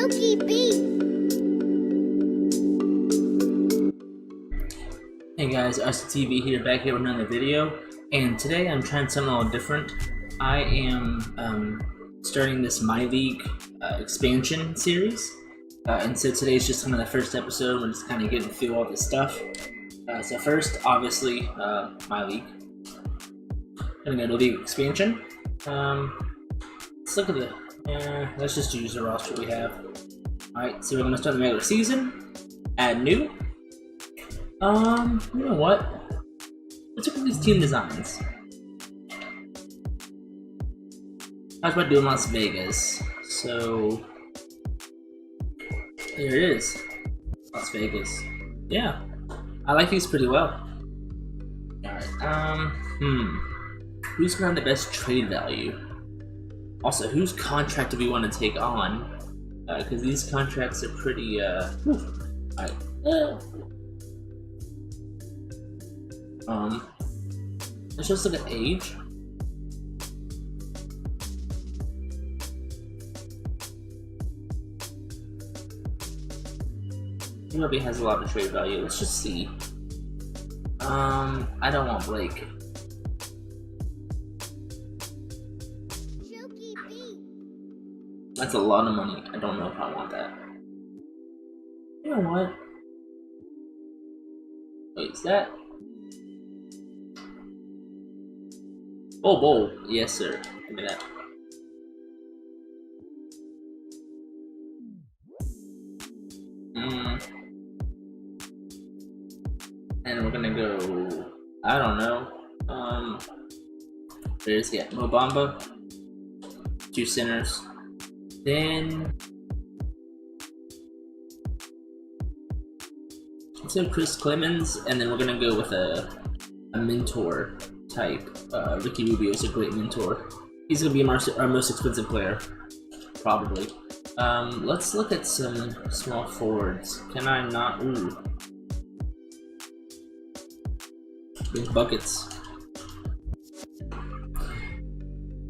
Hey guys, RCTV here, back here with another video, and today I'm trying something a little different. I am starting this Myleague expansion series, and so today's just kind of the first episode. We're just kind of getting through all this stuff. So first, obviously, Myleague. Gonna go to League expansion. Let's look at the. Let's just use the roster we have. All right, so we're gonna start the regular season. Add new. You know what? Let's look at these team designs. I was about to do in Las Vegas, so here it is, Las Vegas. Yeah, I like these pretty well. Alright, who's gonna have the best trade value? Also, whose contract do we want to take on? Because these contracts are pretty, alright. Let's just look at age. He probably has a lot of trade value. Let's just see. I don't want Blake. That's a lot of money. I don't know if I want that. You know what? Wait, is that? Oh, bowl. Yes, sir. Give me that. And we're gonna go. I don't know. There's Mobamba. 2 centers. Then let's go Chris Clemens, and then we're gonna go with a mentor type. Ricky Rubio is a great mentor. He's gonna be our most expensive player, probably. Let's look at some small forwards. Can I not? Ooh, big buckets.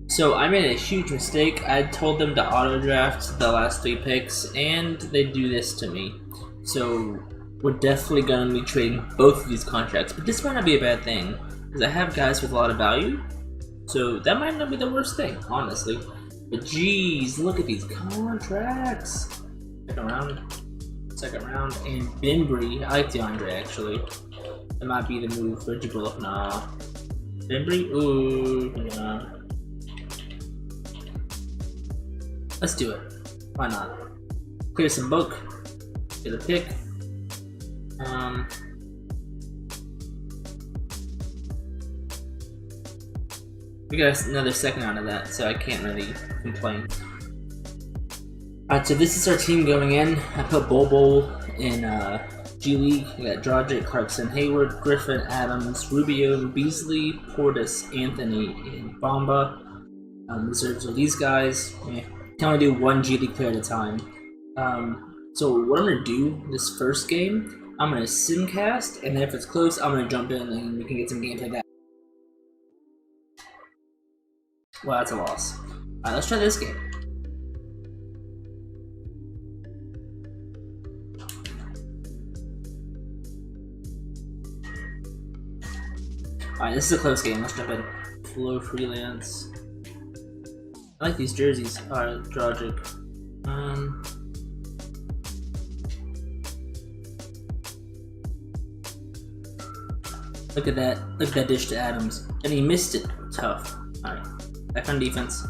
So I made a huge mistake. I told them to auto draft the last 3 picks, and they do this to me. So we're definitely gonna be trading both of these contracts, but this might not be a bad thing. Because I have guys with a lot of value, so that might not be the worst thing, honestly. But geez, look at these contracts. Second round, and Bembry. I like DeAndre actually. That might be the move. Reggie Bullock, nah. Bembry, ooh, nah. Let's do it. Why not? Clear some book. Get a pick. We got another second out of that, so I can't really complain. Alright, so this is our team going in. I put Bobo in G League. We got Dragic, Clarkson, Hayward, Griffin, Adams, Rubio, Beasley, Portis, Anthony, and Bamba. Reserves are these guys. Can only do 1 G League player at a time. So what I'm gonna do this first game, I'm gonna simcast, and then if it's close, I'm gonna jump in and we can get some gameplay back. Well, that's a loss. Alright, let's try this game. Alright, this is a close game. Let's jump in. Flow freelance. I like these jerseys. Alright, Dragic. Look at that. Look at that dish to Adams. And he missed it. Tough. Alright. Back on defense.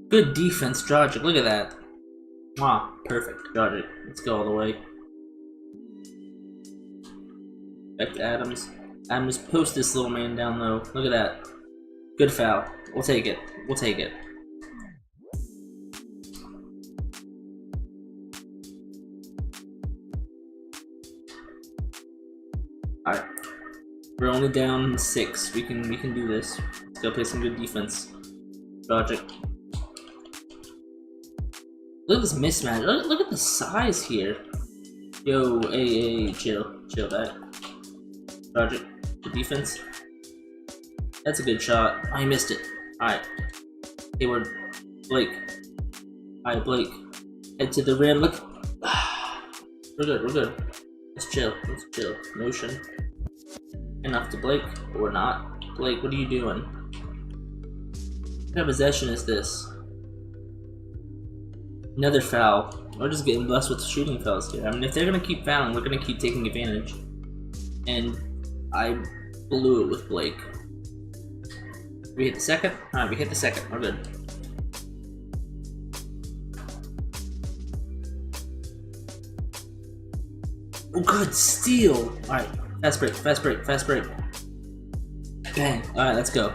Good defense, Dragic. Look at that. Wow, perfect. Dragic. Let's go all the way. Back to Adams. Adams, post this little man down low. Look at that. Good foul. We'll take it. We'll take it. Alright. We're only down 6. We can do this. Let's go play some good defense. Dragic. Look at this mismatch. Look at the size here. Yo, hey, chill back. Dragic, the defense. That's a good shot. I missed it. Alright. Hayward. Blake. Alright, Blake. Head to the rim. Look. We're good, we're good. Let's chill. Let's chill. Motion. Enough to Blake. Or not. Blake, what are you doing? What kind of possession is this? Another foul. We're just getting blessed with shooting fouls here. I mean, if they're gonna keep fouling, we're gonna keep taking advantage. And I blew it with Blake. We hit the second? Alright, we hit the second. We're good. Oh, good steal! Alright, fast break, fast break, fast break. Bang. Alright, let's go.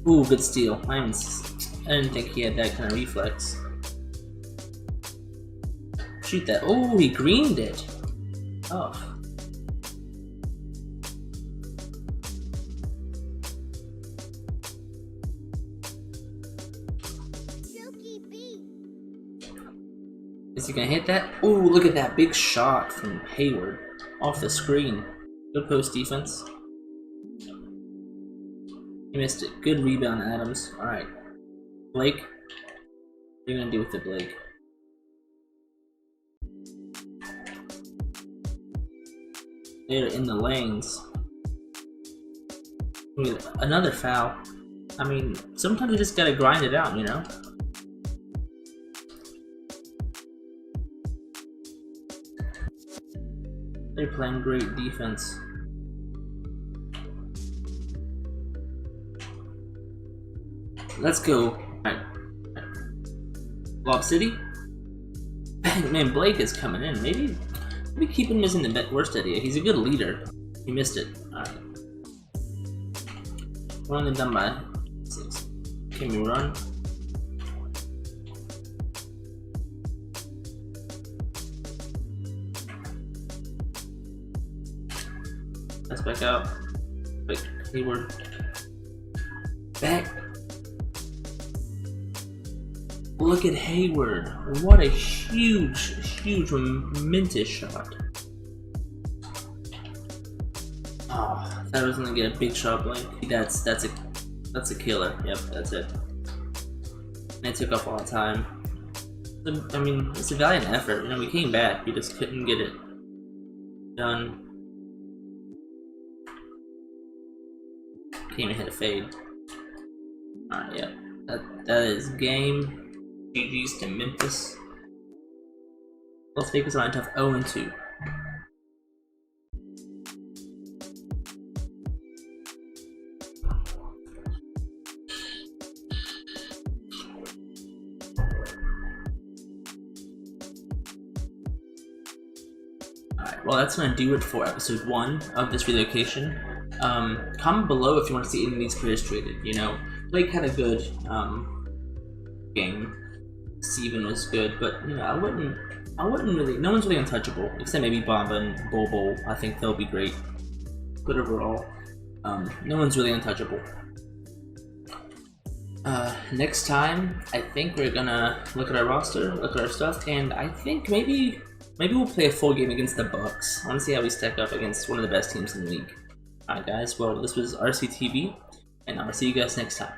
Ooh, good steal. I didn't think he had that kind of reflex. Shoot that. Oh, he greened it. Oh. Is he gonna hit that? Ooh, look at that big shot from Hayward off the screen. Good post defense. He missed it. Good rebound, Adams. Alright. Blake? What are you gonna do with it, Blake? They're in the lanes. Another foul. I mean, sometimes you just gotta grind it out, you know? They're playing great defense. Let's go. Alright. Lob City? Bang, man, Blake is coming in. Maybe keep him as in the worst idea. He's a good leader. He missed it. Alright. We're only done by 6. Can we run? Let's back out. Wait, Hayward. Back. Look at Hayward. What a huge, momentous shot. Oh, that was gonna get a big shot, Blake. That's a killer. Yep, that's it. And it took up all the time. I mean, it's a valiant effort. You know, we came back. We just couldn't get it done. Came and hit a fade. Alright, yeah. That is game. GG's to Memphis. Las Vegas on a tough 0-2. Alright, well that's gonna do it for episode 1 of this relocation. Comment below if you want to see any of these players traded. You know, Blake had a good game. Steven was good, but you know, I wouldn't really. No one's really untouchable except maybe Bamba and Bobo. I think they'll be great, but overall, no one's really untouchable. Next time, I think we're gonna look at our roster, look at our stuff, and I think maybe we'll play a full game against the Bucks. I want to see how we stack up against one of the best teams in the league. Alright guys, well this was RCTV, and I'll see you guys next time.